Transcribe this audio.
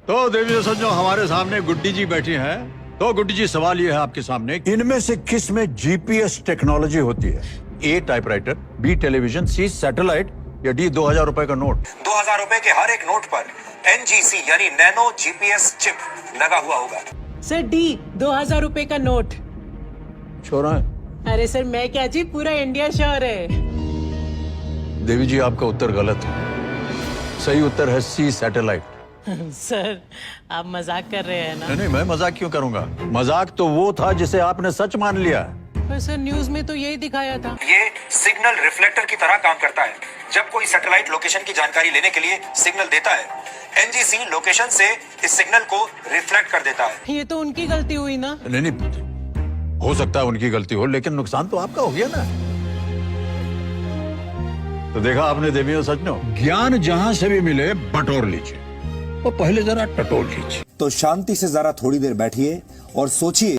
तो देवी सज्जनों, हमारे सामने गुड्डी जी बैठी हैं। तो गुड्डी जी, सवाल ये है आपके सामने, इनमें से किस में जीपीएस टेक्नोलॉजी होती है? ए टाइपराइटर, बी टेलीविजन, सी सैटेलाइट या डी 2000 रुपए का नोट? 2000 रुपए के हर एक नोट पर NGC यानी नैनो GPS चिप लगा हुआ होगा। सर डी 2000 रुपए का नोट। श्योर है? अरे सर मैं क्या जी, पूरा इंडिया श्योर है। देवी जी, आपका उत्तर गलत है। सही उत्तर है सी सैटेलाइट। सर आप मजाक कर रहे हैं ना? नहीं, मैं मजाक क्यों करूंगा? मजाक तो वो था जिसे आपने सच मान लिया। पर सर न्यूज में तो यही दिखाया था। ये सिग्नल रिफ्लेक्टर की तरह काम करता है। जब कोई सैटेलाइट लोकेशन की जानकारी लेने के लिए सिग्नल देता है, NGC लोकेशन से इस सिग्नल को रिफ्लेक्ट कर देता है। ये तो उनकी गलती हुई ना? नहीं, हो सकता है उनकी गलती हो, लेकिन नुकसान तो आपका हो गया ना। तो देखा आपने देवियों सज्जनों, ज्ञान जहां से भी मिले बटोर लीजिए, और पहले जरा टटोल लीजिए। तो शांति से जरा थोड़ी देर बैठिए और सोचिए